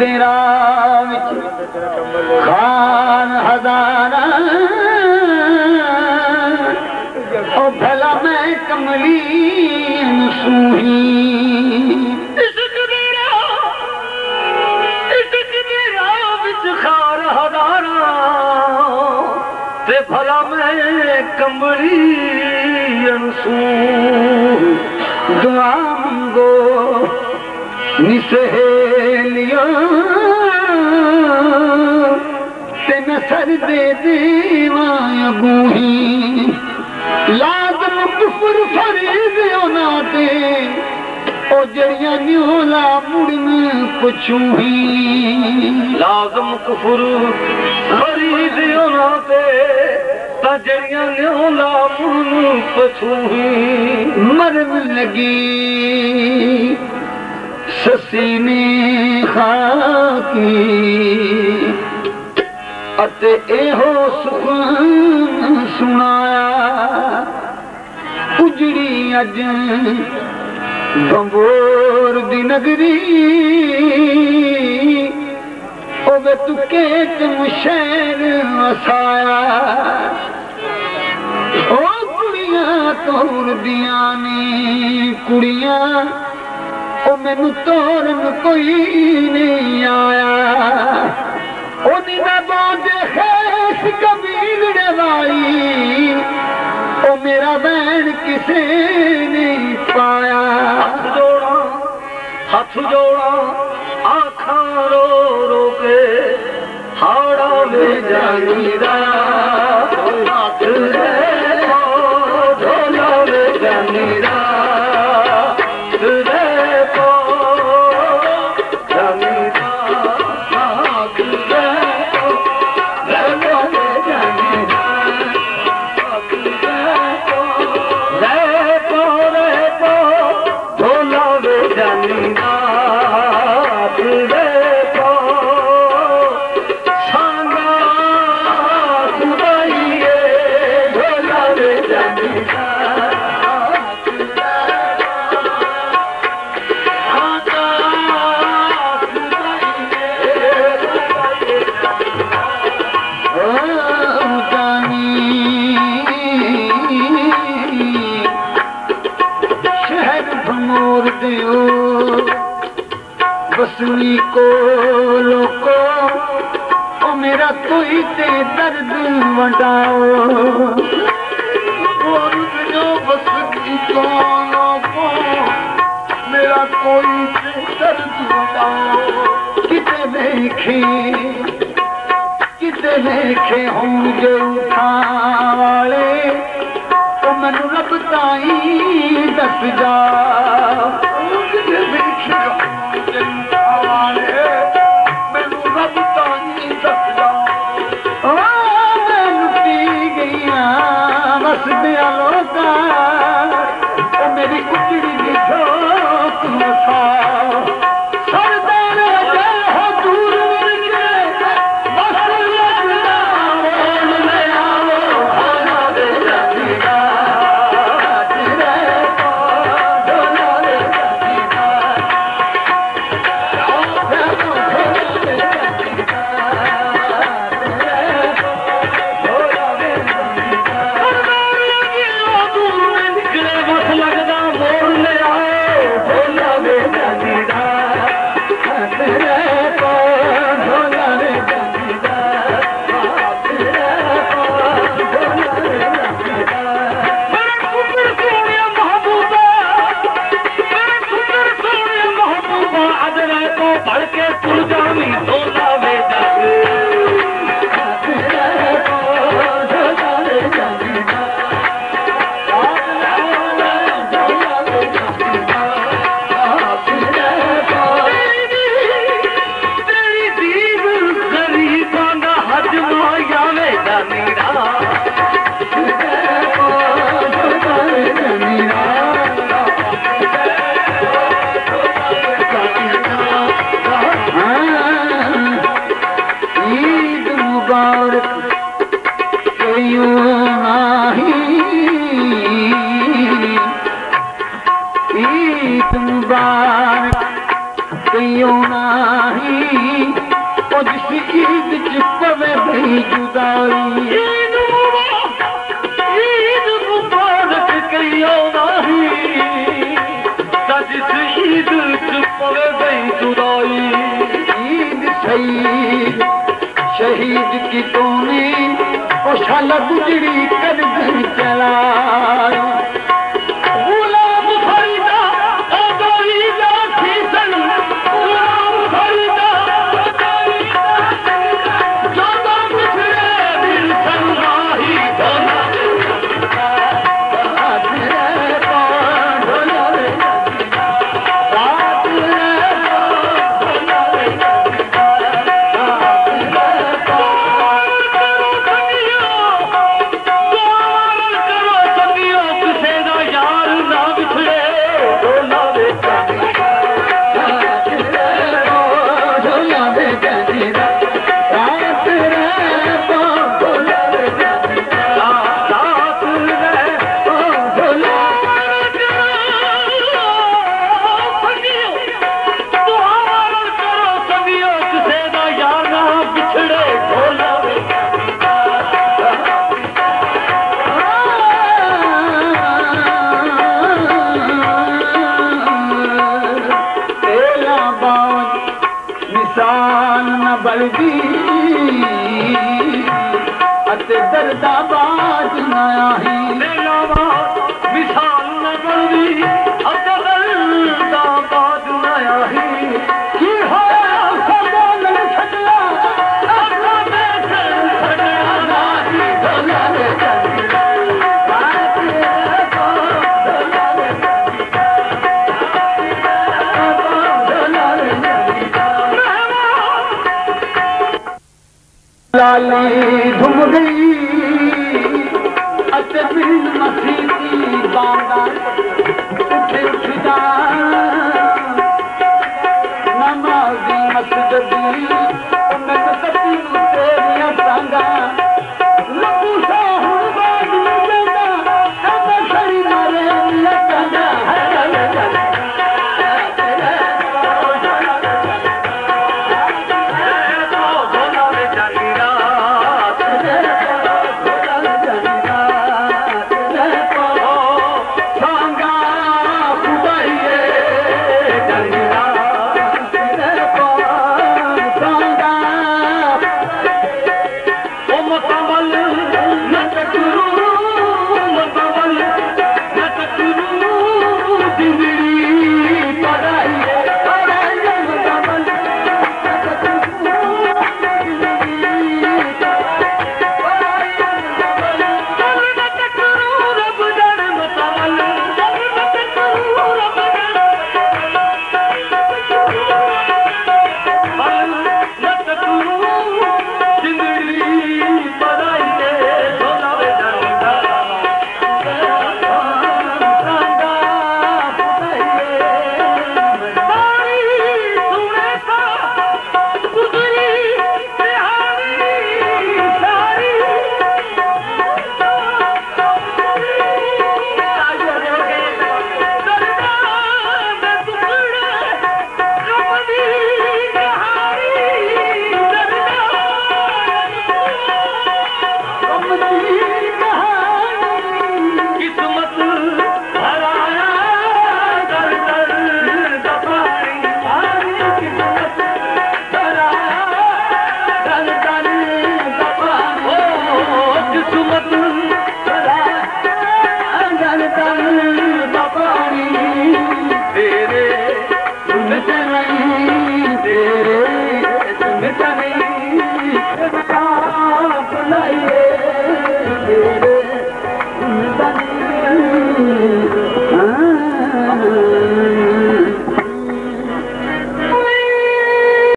दे राह खान हजारा ओ भला मैं कमली सूही इश्क दे राह विच खान हजारा ते भला मैं कमली दुआ मंगो निसहेलियो तेन सर दे देवा अगूही लाजम कुफर फरीद ना ते ओ जड़ियां न्योला मुड़न पुछूही लाजम कुफर फरीद ना ते जड़ियां न्योला मुड़न पुछूही मरन लगी ससी ने खाकी अते एहो सुख सुनाया उजड़ी अज बंबोर दी नगरी ओवे तुके तुम शहर वसाया ओ कुड़ियां तोर दिया ने कुड़ियां ओ मैनू तोरन कोई नहीं आया ओ निदा बोझ खेस कबीले वाली ओ मेरा बैन किसे नहीं पाया हाथ जोड़ा आखा रो रो के हाड़ा में जानीदा हाथ ढोला में जानीदा बसनी को लोको ओ मेरा कोई ते दर्द वटाओ जो बसनी को लोको मेरा कोई ते दर्द वटाओ किते देखे होंगे उठाने तो मैनू रब ताई दस जा मेरी कुचड़ी की झोंक जिस ईद च पवे भई जुदाई ईद मुबारक करियो नाही जिस ईद च पवे भई जुदाई ईद शहीद शहीद की तूने ओशाल गुजरी कर घर चलाई गुलाम फरीदा ओ गोरीदा फीसन गुलाम फरीदा ओ गोरीदा जो तो बिछड़े दिल संगाही ढोला रात रे ढोला रे रात रे ढोला रे बलदी अते दर्दाबाद न आही मिसाल न बलदी अते दर्दाबाद न आही की होया बोल छटला अखा में छटला नाही ढोला रे रात रे ढोला रे लाली धुम गई अते बिन मसीती बांदा उठे उठदा नमाज़ी मस्जिद दी